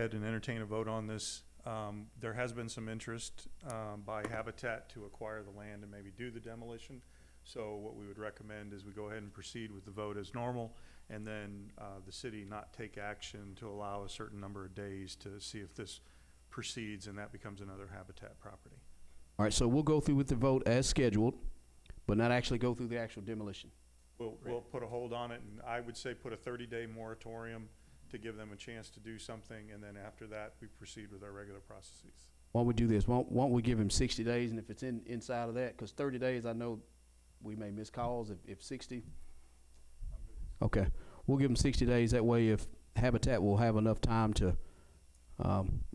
ahead and entertain a vote on this. There has been some interest by Habitat to acquire the land and maybe do the demolition. So what we would recommend is we go ahead and proceed with the vote as normal, and then the city not take action to allow a certain number of days to see if this proceeds and that becomes another Habitat property. All right, so we'll go through with the vote as scheduled, but not actually go through the actual demolition. We'll put a hold on it, and I would say put a 30-day moratorium to give them a chance to do something, and then after that, we proceed with our regular processes. Why don't we do this? Why don't we give him 60 days, and if it's inside of that, because 30 days, I know we may miss calls. If 60, okay, we'll give him 60 days. That way, if Habitat will have enough time to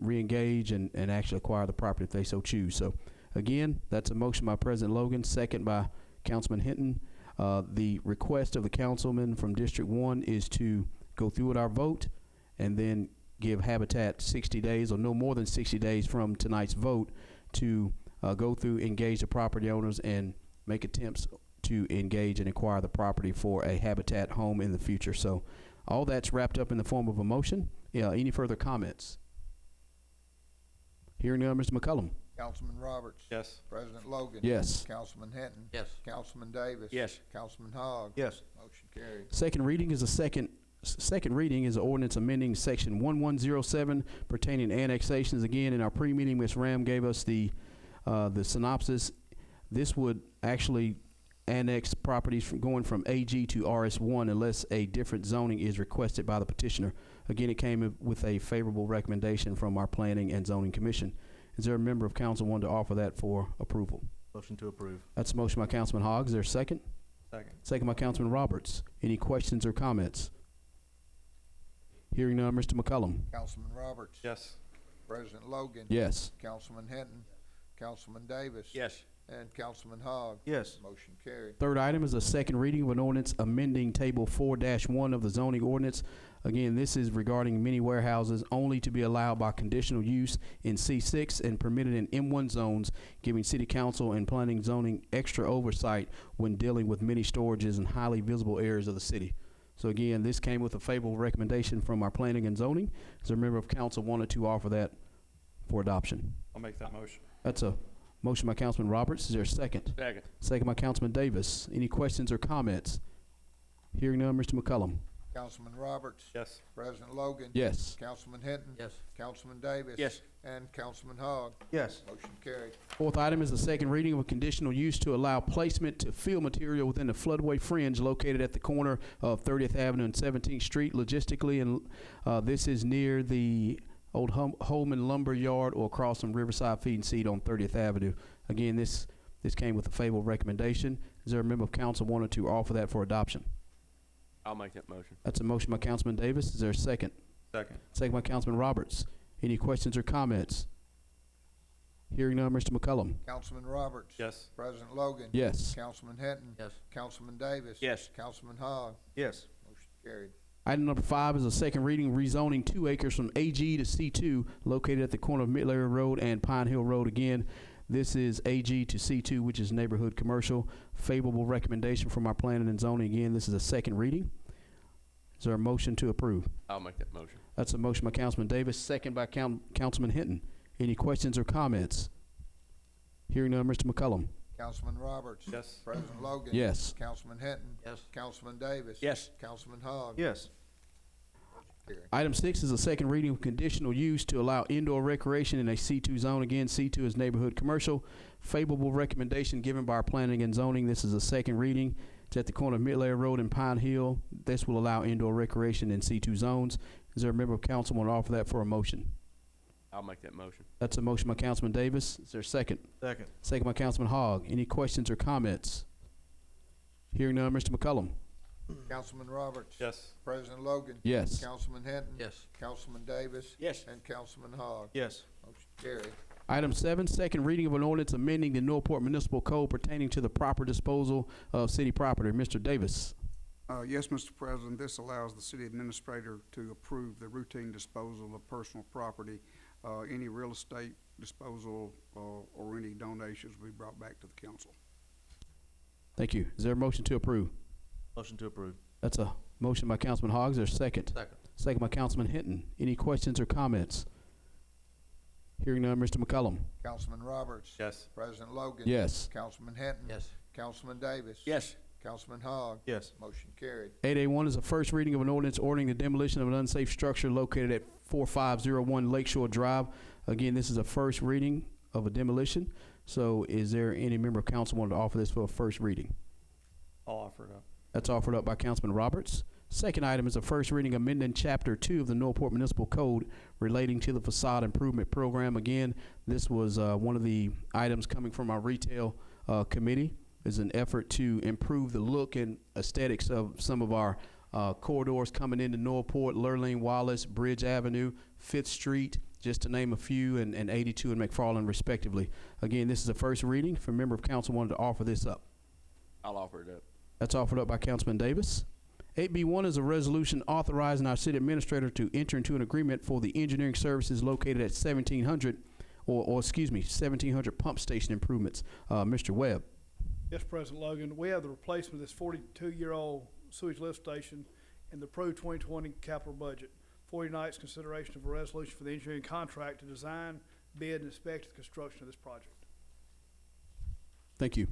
re-engage and actually acquire the property if they so choose. So, again, that's a motion by President Logan, second by Councilman Hinton. The request of the councilman from District 1 is to go through with our vote and then give Habitat 60 days or no more than 60 days from tonight's vote to go through, engage the property owners, and make attempts to engage and acquire the property for a Habitat home in the future. So all that's wrapped up in the form of a motion. Any further comments? Hearing none, Mr. McCullum. Councilman Roberts. Yes. President Logan. Yes. Councilman Hinton. Yes. Councilman Davis. Yes. Councilman Hogg. Yes. Motion carried. Second reading is second reading is an ordinance amending section 1107 pertaining to annexations. Again, in our pre-meeting, Ms. Ram gave us the synopsis. This would actually annex properties from going from AG to RS1 unless a different zoning is requested by the petitioner. Again, it came with a favorable recommendation from our Planning and Zoning Commission. Is there a member of council wanting to offer that for approval? Motion to approve. That's a motion by Councilman Hogg. Is there a second? Second. Second by Councilman Roberts. Any questions or comments? Hearing none, Mr. McCullum. Councilman Roberts. Yes. President Logan. Yes. Councilman Hinton. Councilman Davis. Yes. And Councilman Hogg. Yes. Motion carried. Third item is a second reading of an ordinance amending Table 4-1 of the zoning ordinance. Again, this is regarding mini warehouses only to be allowed by conditional use in C6 and permitted in M1 zones, giving City Council and Planning Zoning extra oversight when dealing with mini storages in highly visible areas of the city. So again, this came with a favorable recommendation from our Planning and Zoning. Is there a member of council wanted to offer that for adoption? I'll make that motion. That's a motion by Councilman Roberts. Is there a second? Second. Second by Councilman Davis. Any questions or comments? Hearing none, Mr. McCullum. Councilman Roberts. Yes. President Logan. Yes. Councilman Hinton. Yes. Councilman Davis. Yes. And Councilman Hogg. Yes. Motion carried. Fourth item is the second reading of a conditional use to allow placement to fill material within the floodway fringe located at the corner of 30th Avenue and 17th Street logistically, and this is near the old Holman Lumber Yard or across from Riverside Feed and Seed on 30th Avenue. Again, this came with a favorable recommendation. Is there a member of council wanted to offer that for adoption? I'll make that motion. That's a motion by Councilman Davis. Is there a second? Second. Second by Councilman Roberts. Any questions or comments? Hearing none, Mr. McCullum. Councilman Roberts. Yes. President Logan. Yes. Councilman Hinton. Yes. Councilman Davis. Yes. Councilman Hogg. Yes. Motion carried. Item number 5 is a second reading rezoning 2 acres from AG to C2 located at the corner of Midlayer Road and Pine Hill Road. Again, this is AG to C2, which is neighborhood commercial. Favorable recommendation from our Planning and Zoning. Again, this is a second reading. Is there a motion to approve? I'll make that motion. That's a motion by Councilman Davis, second by Councilman Hinton. Any questions or comments? Hearing none, Mr. McCullum. Councilman Roberts. Yes. President Logan. Yes. Councilman Hinton. Yes. Councilman Davis. Yes. Councilman Hogg. Yes. Carried. Item 6 is a second reading of conditional use to allow indoor recreation in a C2 zone. Again, C2 is neighborhood commercial. Favorable recommendation given by our Planning and Zoning. This is a second reading. It's at the corner of Midlayer Road and Pine Hill. This will allow indoor recreation in C2 zones. Is there a member of council want to offer that for a motion? I'll make that motion. That's a motion by Councilman Davis. Is there a second? Second. Second by Councilman Hogg. Any questions or comments? Hearing none, Mr. McCullum. Councilman Roberts. Yes. President Logan. Yes. Councilman Hinton. Yes. Councilman Davis. Yes. And Councilman Hogg. Yes. Motion carried. Item 7, second reading of an ordinance amending the Northport Municipal Code pertaining to the proper disposal of city property. Mr. Davis. Yes, Mr. President, this allows the city administrator to approve the routine disposal of personal property. Any real estate disposal or any donations will be brought back to the council. Thank you. Is there a motion to approve? Motion to approve. That's a motion by Councilman Hogg. Is there a second? Second. second by Councilman Hinton. Any questions or comments? Hearing none, Mr. McCullum. Councilman Roberts. Yes. President Logan. Yes. Councilman Hinton. Yes. Councilman Davis. Yes. Councilman Hogg. Yes. Motion carried. 8A1 is a first reading of an ordinance ordering the demolition of an unsafe structure located at 4501 Lakeshore Drive. Again, this is a first reading of a demolition. So is there any member of council wanting to offer this for a first reading? I'll offer it up. That's offered up by Councilman Roberts. Second item is a first reading amending Chapter 2 of the Northport Municipal Code relating to the facade improvement program. Again, this was one of the items coming from our retail committee. Is an effort to improve the look and aesthetics of some of our corridors coming into Northport, Lurleen Wallace, Bridge Avenue, 5th Street, just to name a few, and 82 and McFarland respectively. Again, this is a first reading. If a member of council wanted to offer this up. I'll offer it up. That's offered up by Councilman Davis. 8B1 is a resolution authorizing our city administrator to enter into an agreement for the engineering services located at 1700 pump station improvements. Mr. Webb. Yes, President Logan. We have the replacement of this 42-year-old sewage lift station in the Pro 2020 capital budget. 40 nights consideration of a resolution for the engineering contract to design, bid, and inspect the construction of this project. Thank you.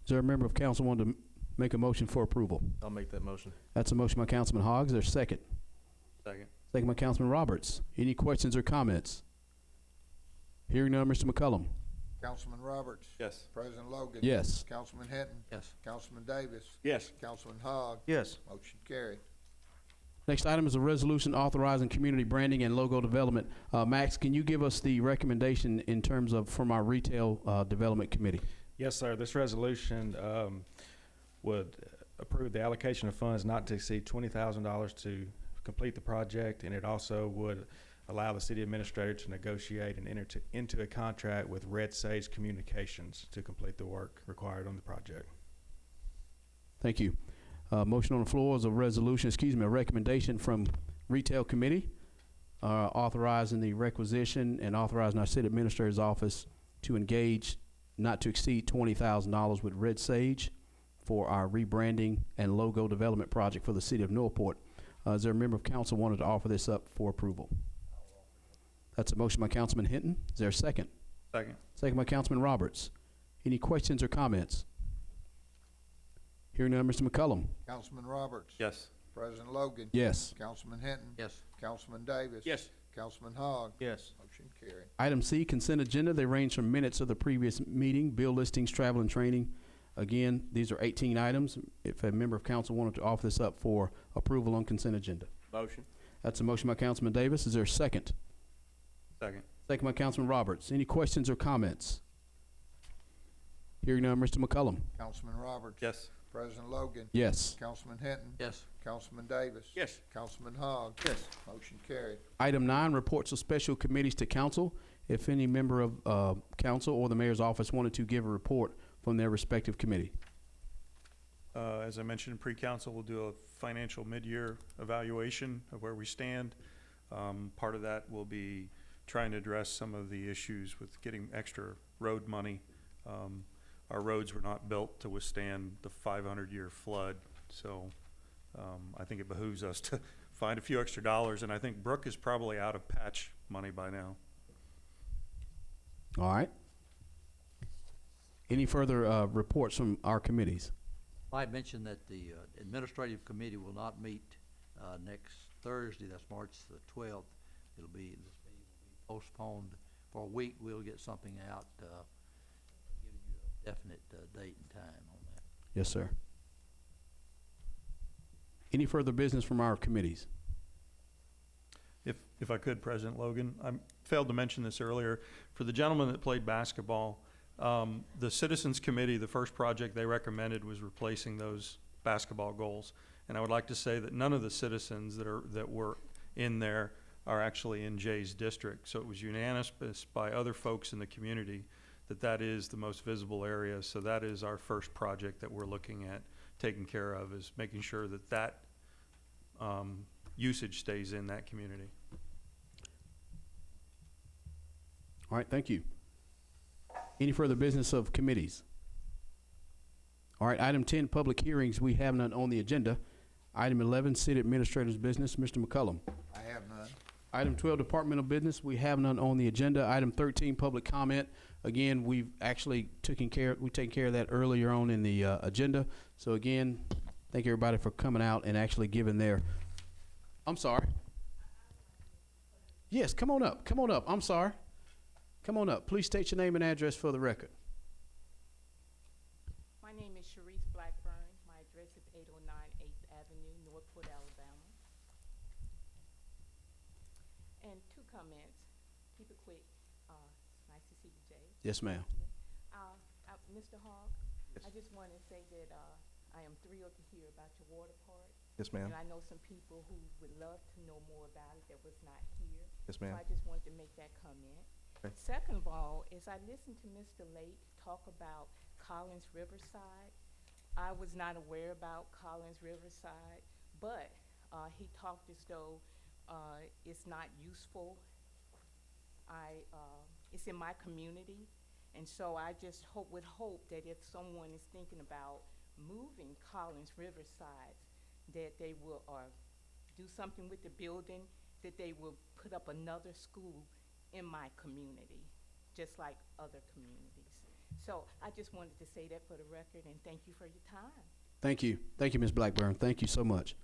Is there a member of council wanting to make a motion for approval? I'll make that motion. That's a motion by Councilman Hogg. Is there a second? Second. Second by Councilman Roberts. Any questions or comments? Hearing none, Mr. McCullum. Councilman Roberts. Yes. President Logan. Yes. Councilman Hinton. Yes. Councilman Davis. Yes. Councilman Hogg. Yes. Motion carried. Next item is a resolution authorizing community branding and logo development. Max, can you give us the recommendation in terms of from our retail development committee? Yes, sir. This resolution would approve the allocation of funds not to exceed $20,000 to complete the project, and it also would allow the city administrator to negotiate and enter into a contract with Red Sage Communications to complete the work required on the project. Thank you. Motion on the floor is a recommendation from retail committee authorizing the requisition and authorizing our city administrator's office to engage not to exceed $20,000 with Red Sage for our rebranding and logo development project for the city of Northport. Is there a member of council wanted to offer this up for approval? That's a motion by Councilman Hinton. Is there a second? Second. Second by Councilman Roberts. Any questions or comments? Hearing none, Mr. McCullum. Councilman Roberts. Yes. President Logan. Yes. Councilman Hinton. Yes. Councilman Davis. Yes. Councilman Hogg. Yes. Motion carried. Item C, consent agenda. They range from minutes of the previous meeting, bill listings, travel and training. Again, these are 18 items. If a member of council wanted to offer this up for approval on consent agenda. Motion. That's a motion by Councilman Davis. Is there a second? Second. Second by Councilman Roberts. Any questions or comments? Hearing none, Mr. McCullum. Councilman Roberts. Yes. President Logan. Yes. Councilman Hinton. Yes. Councilman Davis. Yes. Councilman Hogg. Yes. Motion carried. Item 9, reports of special committees to council. If any member of council or the mayor's office wanted to give a report from their respective committee. As I mentioned in pre-council, we'll do a financial mid-year evaluation of where we stand. Part of that will be trying to address some of the issues with getting extra road money. Our roads were not built to withstand the 500-year flood, so I think it behooves us to find a few extra dollars, and I think Brooke is probably out of patch money by now. All right. Any further reports from our committees? I had mentioned that the administrative committee will not meet next Thursday. That's March the 12th. This meeting will be postponed for a week. We'll get something out giving you a definite date and time on that. Yes, sir. Any further business from our committees? If I could, President Logan, I failed to mention this earlier. For the gentleman that played basketball, the Citizens Committee, the first project they recommended was replacing those basketball goals. And I would like to say that none of the citizens that were in there are actually in Jay's district. So it was unanimous by other folks in the community that is the most visible area. So that is our first project that we're looking at taking care of, is making sure that usage stays in that community. All right, thank you. Any further business of committees? All right, item 10, public hearings. We have none on the agenda. Item 11, City Administrator's Business. Mr. McCullum. I have none. Item 12, Departmental Business. We have none on the agenda. Item 13, Public Comment. Again, we've actually taken care of that earlier on in the agenda. So again, thank everybody for coming out and actually giving their, I'm sorry. Yes, come on up. Come on up. I'm sorry. Come on up. Please state your name and address for the record. My name is Sharice Blackburn. My address is 809 8th Avenue, Northport, Alabama. And two comments. Keep it quick. It's nice to see you, Jay. Yes, ma'am. Mr. Hogg, I just want to say that I am thrilled to hear about your water park. Yes, ma'am. And I know some people who would love to know more about it that was not here. Yes, So ma'am. I just wanted to make that comment. Okay. Second of all, as I listened to Mr. Lake talk about Collins Riverside, I was not aware about Collins Riverside, but he talked as though it's not useful. It's in my community, and so I just would hope that if someone is thinking about moving Collins Riverside, that they will do something with the building, that they will put up another school in my community, just like other communities. So I just wanted to say that for the record, and thank you for your time. Thank you. Thank you, Ms. Blackburn. Thank you so much.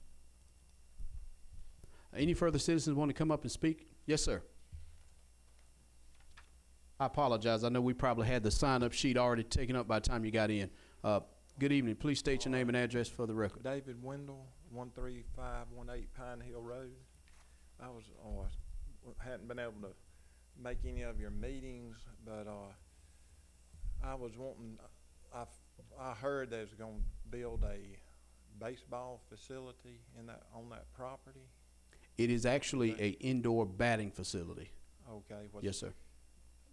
Any further citizens want to come up and speak? Yes, sir. I apologize. I know we probably had the sign-up sheet already taken up by the time you got in. Good evening. Please state your name and address for the record. David Wendell, 13518 Pine Hill Road. I was hadn't been able to make any of your meetings, but I was wanting. I heard they was going to build a baseball facility on that property. It is actually an indoor batting facility. Okay. Yes, sir.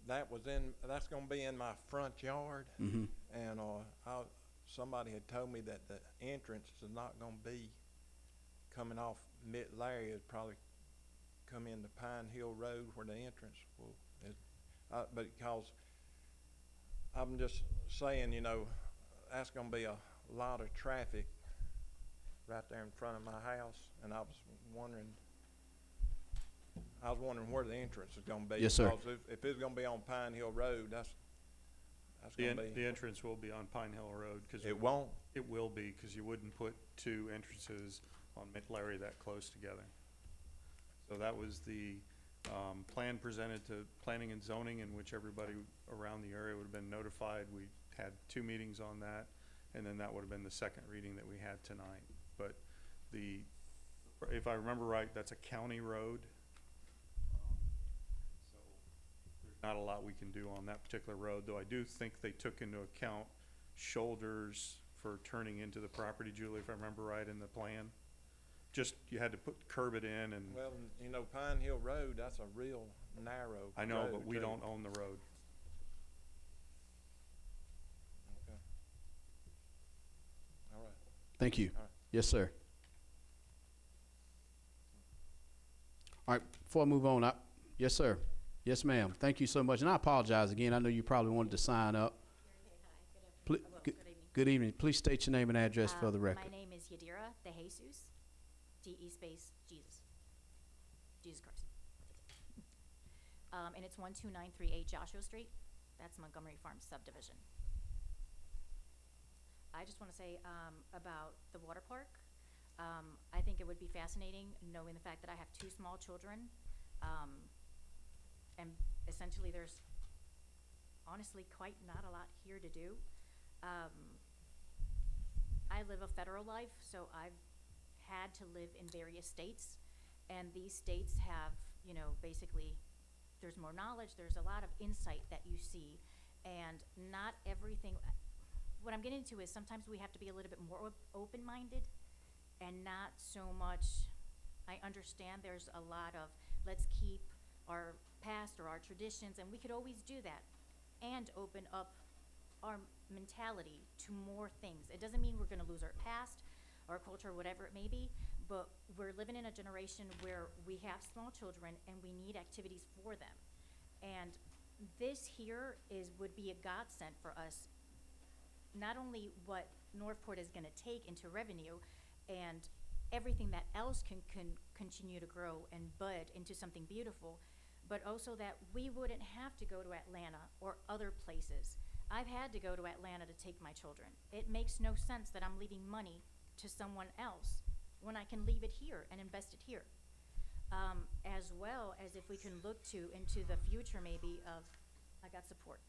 That's going to be in my front yard, Mm-hmm. and somebody had told me that the entrance is not going to be coming off Mid-Larry. It'd probably come into Pine Hill Road where the entrance will. But because I'm just saying, that's going to be a lot of traffic right there in front of my house, and I was wondering where the entrance is going to be. Yes, sir. Because if it's going to be on Pine Hill Road, that's going to be. The entrance will be on Pine Hill Road. It won't? It will be, because you wouldn't put two entrances on Mid-Larry that close together. So that was the plan presented to Planning and Zoning, in which everybody around the area would have been notified. We had 2 meetings on that, and then that would have been the second reading that we had tonight. But if I remember right, that's a county road. So there's not a lot we can do on that particular road, though I do think they took into account shoulders for turning into the property, Julie, if I remember right in the plan. Just, you had to curb it in and. Well, Pine Hill Road, that's a real narrow I know, road, but we too. don't own the road. Okay. All right. Thank you. All right. Yes, sir. All right, before I move on, yes, sir. Yes, ma'am. Thank you so much. And I apologize again. I know you probably wanted to sign up. Good evening. Please state your name and address for the record. My name is Yadira De Jesus, D-E space Jesus. Jesus Christ. And it's 12938 Joshua Street. That's Montgomery Farms subdivision. I just want to say about the water park. I think it would be fascinating knowing the fact that I have 2 small children. And essentially there's honestly quite not a lot here to do. I live a federal life, so I've had to live in various states, and these states have, basically, there's more knowledge, there's a lot of insight that you see, and not everything. What I'm getting to is sometimes we have to be a little bit more open-minded, and not so much. I understand there's a lot of let's keep our past or our traditions, and we could always do that, and open up our mentality to more things. It doesn't mean we're going to lose our past, our culture, whatever it may be, but we're living in a generation where we have small children and we need activities for them. And this here would be a godsend for us, not only what Northport is going to take into revenue and everything that else can continue to grow and bud into something beautiful, but also that we wouldn't have to go to Atlanta or other places. I've had to go to Atlanta to take my children. It makes no sense that I'm leaving money to someone else when I can leave it here and invest it here. As well as if we can look into the future maybe of, I got support,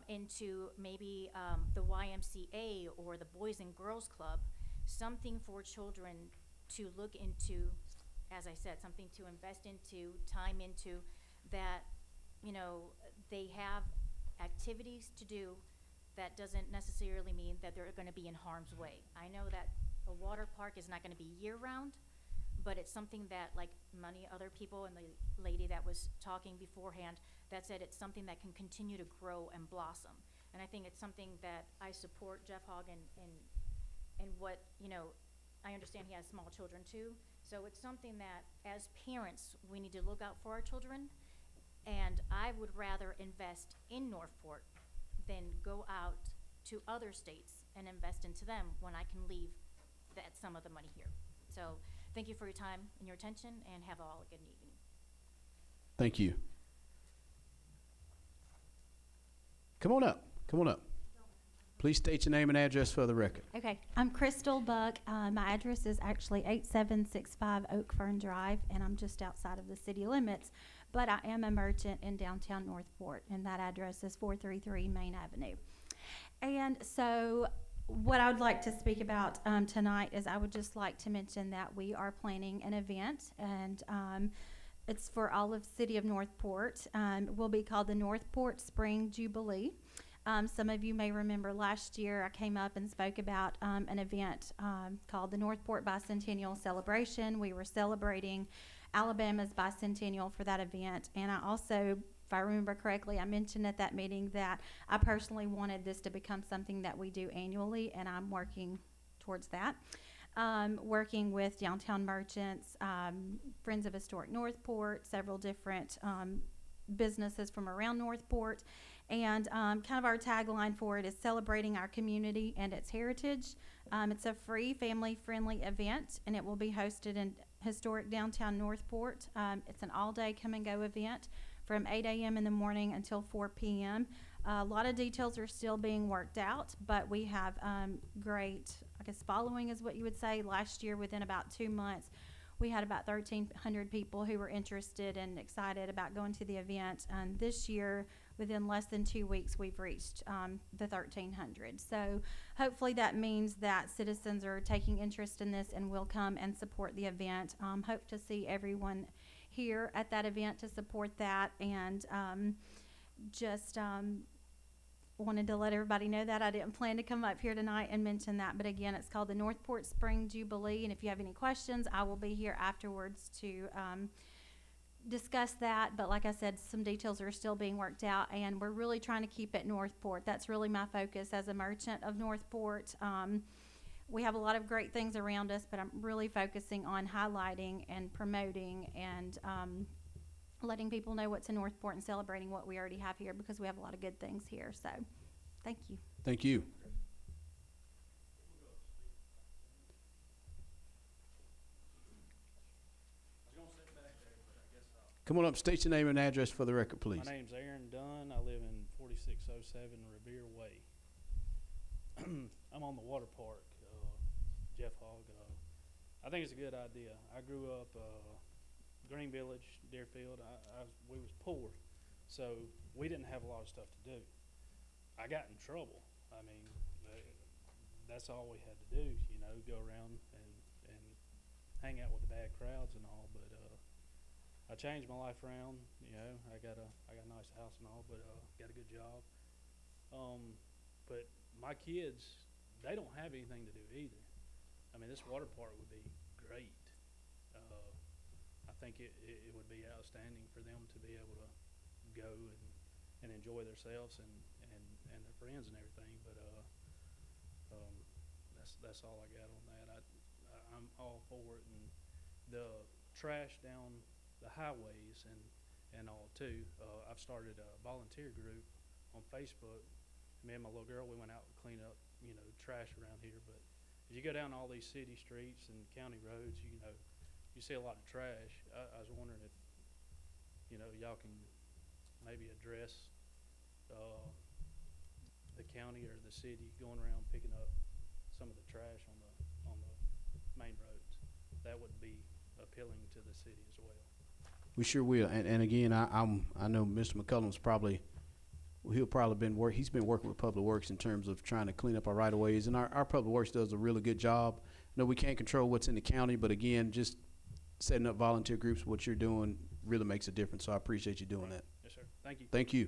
into maybe the YMCA or the Boys and Girls Club, something for children to look into, as I said, something to invest into, time into, that, you know, they have activities to do. That doesn't necessarily mean that they're gonna be in harm's way. I know that a water park is not gonna be year-round, but it's something that, like many other people and the lady that was talking beforehand, that said it's something that can continue to grow and blossom. And I think it's something that I support Jeff Hogg and what, you know, I understand he has small children too. So it's something that as parents, we need to look out for our children. And I would rather invest in Northport than go out to other states and invest into them when I can leave that some of the money here. So thank you for your time and your attention, and have all a good evening. Thank you. Come on up. Come on up. Please state your name and address for the record. Okay, I'm Crystal Buck. My address is actually 8765 Oak Fern Drive, and I'm just outside of the city limits. But I am a merchant in downtown Northport, and that address is 433 Main Avenue. And so what I would like to speak about tonight is I would just like to mention that we are planning an event, and it's for all of City of Northport. It will be called the Northport Spring Jubilee. Some of you may remember last year I came up and spoke about an event called the Northport Bicentennial Celebration. We were celebrating Alabama's bicentennial for that event, and I also, if I remember correctly, I mentioned at that meeting that I personally wanted this to become something that we do annually, and I'm working towards that. Working with downtown merchants, Friends of Historic Northport, several different businesses from around Northport. And kind of our tagline for it is celebrating our community and its heritage. It's a free, family-friendly event, and it will be hosted in historic downtown Northport. It's an all-day come-and-go event from 8 a.m. in the morning until 4 p.m. A lot of details are still being worked out, but we have great, I guess, following is what you would say. Last year, within about 2 months, we had about 1,300 people who were interested and excited about going to the event. And this year, within less than 2 weeks, we've reached the 1,300. So hopefully that means that citizens are taking interest in this and will come and support the event. Hope to see everyone here at that event to support that. And just wanted to let everybody know that. I didn't plan to come up here tonight and mention that, but again, it's called the Northport Spring Jubilee, and if you have any questions, I will be here afterwards to discuss that. But like I said, some details are still being worked out, and we're really trying to keep it Northport. That's really my focus as a merchant of Northport. We have a lot of great things around us, but I'm really focusing on highlighting and promoting and letting people know what's in Northport and celebrating what we already have here, because we have a lot of good things here. So thank you. Thank you. Come on up, state your name and address for the record, please. My name's Aaron Dunn. I live in 4607 Revere Way. I'm on the water park, Jeff Hogg. I think it's a good idea. I grew up Green Village, Deerfield. We was poor, so we didn't have a lot of stuff to do. I got in trouble. I mean, that's all we had to do, you know, go around and hang out with the bad crowds and all. But I changed my life around. You know, I got a nice house and all, but got a good job. But my kids, they don't have anything to do either. I mean, this water park would be great. I think it would be outstanding for them to be able to go and enjoy themselves and their friends and everything. But that's all I got on that. I'm all for it. And the trash down the highways and all too. I've started a volunteer group on Facebook. Me and my little girl, we went out and cleaned up, you know, trash around here. But As you go down all these city streets and county roads, you know, you see a lot of trash. I was wondering if, you know, y'all can maybe address, the county or the city going around picking up some of the trash on the main roads. That would be appealing to the city as well. We sure will. And again, I know Mr. McCullum's he's been working with Public Works in terms of trying to clean up our right of ways, and our Public Works does a really good job. No, we can't control what's in the county, but again, just setting up volunteer groups, what you're doing really makes a difference. So I appreciate you doing that. Yes, sir. Thank you. Thank you.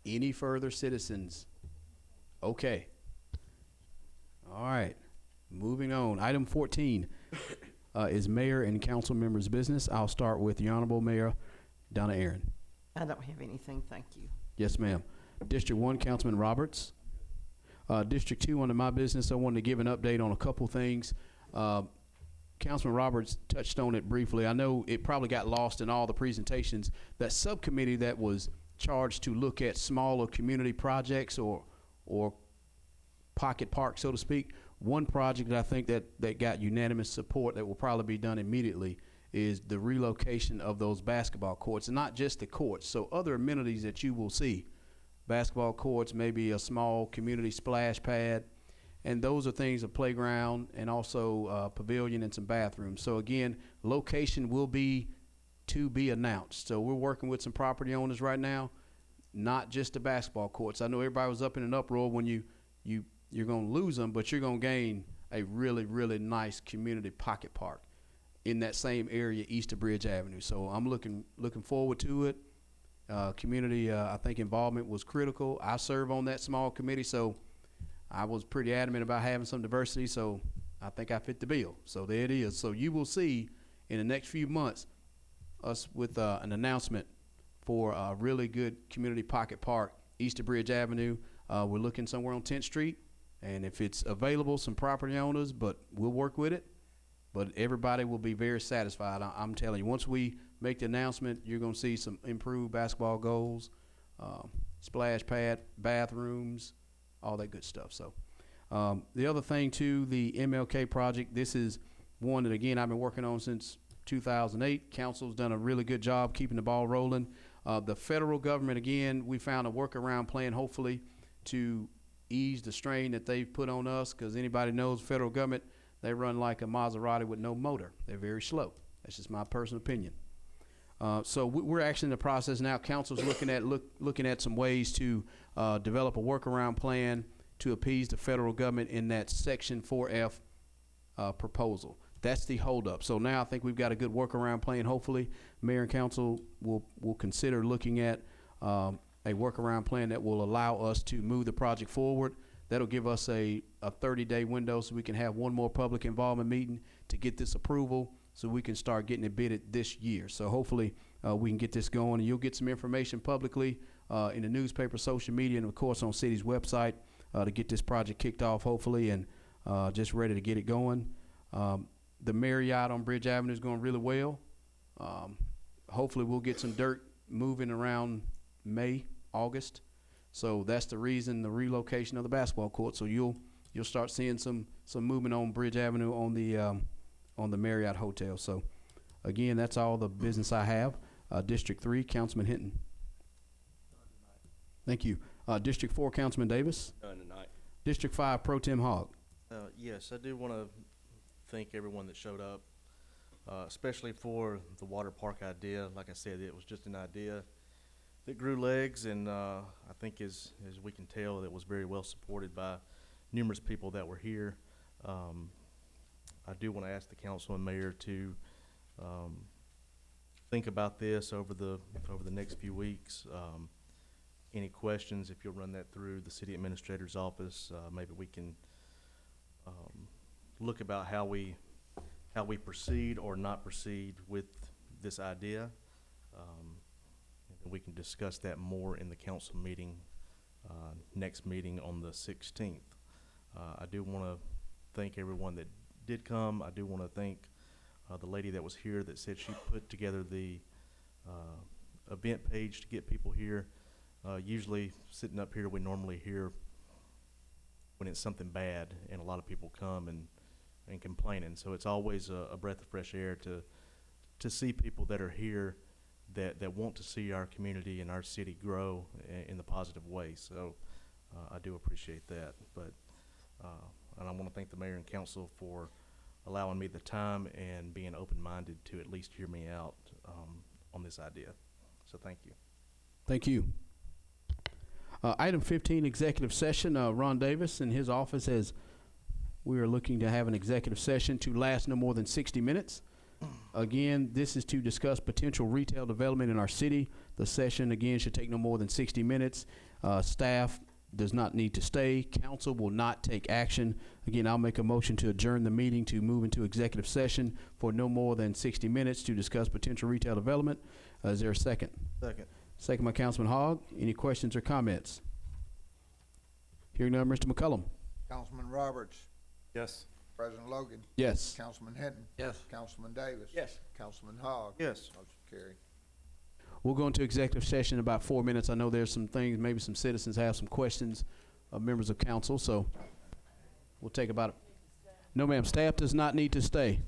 Any further citizens? Okay. All right. Moving on. Item 14 is mayor and council members' business. I'll start with the Honorable Mayor Donna Aaron. I don't have anything, thank you. Yes, ma'am. District 1, Councilman Roberts. District 2, under my business, I wanted to give an update on a couple things. Councilman Roberts touched on it briefly. I know it probably got lost in all the presentations. That subcommittee that was charged to look at smaller community projects or pocket parks, so to speak. One project that I think that got unanimous support that will probably be done immediately is the relocation of those basketball courts, and not just the courts. So other amenities that you will see, basketball courts, maybe a small community splash pad, and those are things, a playground and also a pavilion and some bathrooms. So again, location will be to be announced. So we're working with some property owners right now, not just the basketball courts. I know everybody was up in an uproar when you're going to lose them, but you're going to gain a really, really nice community pocket park in that same area east of Bridge Avenue. So I'm looking forward to it. Community, I think involvement was critical. I serve on that small committee, so I was pretty adamant about having some diversity, so I think I fit the bill. So there it is. So you will see in the next few months us with an announcement for a really good community pocket park east of Bridge Avenue. We're looking somewhere on 10th Street, and if it's available, some property owners, but we'll work with it. But everybody will be very satisfied. I'm telling you, once we make the announcement, you're going to see some improved basketball goals, splash pad, bathrooms, all that good stuff. So the other thing, too, the MLK project, this is one that, again, I've been working on since 2008. Council's done a really good job keeping the ball rolling. The federal government, again, we found a workaround plan, hopefully, to ease the strain that they've put on us, because anybody knows federal government, they run like a Maserati with no motor. They're very slow. That's just my personal opinion. So we're actually in the process now. Council's looking at some ways to develop a workaround plan to appease the federal government in that Section 4F proposal. That's the holdup. So now I think we've got a good workaround plan. Hopefully, Mayor and Council will consider looking at a workaround plan that will allow us to move the project forward. That'll give us a 30-day window so we can have one more public involvement meeting to get this approval so we can start getting it bidded this year. So hopefully we can get this going, and you'll get some information publicly in the newspaper, social media, and of course on city's website to get this project kicked off hopefully, and just ready to get it going. The Marriott on Bridge Avenue is going really well. Hopefully we'll get some dirt moving around May, August. So that's the reason, the relocation of the basketball court. So you'll start seeing some movement on Bridge Avenue on the Marriott Hotel. So again, that's all the business I have. District 3, Councilman Hinton. Thank you. District 4, Councilman Davis. Done tonight. District 5, Pro Tem Hogg. Yes, I do want to thank everyone that showed up, especially for the water park idea. Like I said, it was just an idea that grew legs, and I think as we can tell, it was very well supported by numerous people that were here. I do want to ask the council and mayor to think about this over the next few weeks. Any questions, if you'll run that through the city administrator's office, maybe we can look about how we proceed or not proceed with this idea. And we can discuss that more in the council meeting, next meeting on the 16th. I do want to thank everyone that did come. I do want to thank the lady that was here that said she put together the event page to get people here. Usually, sitting up here, we normally hear when it's something bad, and a lot of people come and complaining. So it's always a breath of fresh air to see people that are here that want to see our community and our city grow in the positive way. So I do appreciate that. But and I want to thank the mayor and council for allowing me the time and being open-minded to at least hear me out on this idea. So thank you. Thank you. Item 15, executive session. Ron Davis in his office has, we are looking to have an executive session to last no more than 60 minutes. Again, this is to discuss potential retail development in our city. The session, again, should take no more than 60 minutes. Staff does not need to stay. Council will not take action. Again, I'll make a motion to adjourn the meeting to move into executive session for no more than 60 minutes to discuss potential retail development. Is there a second? Second. Second by Councilman Hogg. Any questions or comments? Hearing none, Mr. McCullum. Councilman Roberts, Yes. President Logan, Yes. Councilman Hinton, Yes. Councilman Davis. Yes. Councilman Hogg. Yes. Motion carried. We'll go into executive session in about 4 minutes. I know there's some things, maybe some citizens have some questions of members of council, so we'll take about, no ma'am, staff does not need to stay.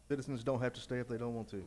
Citizens don't have to stay if they don't want to.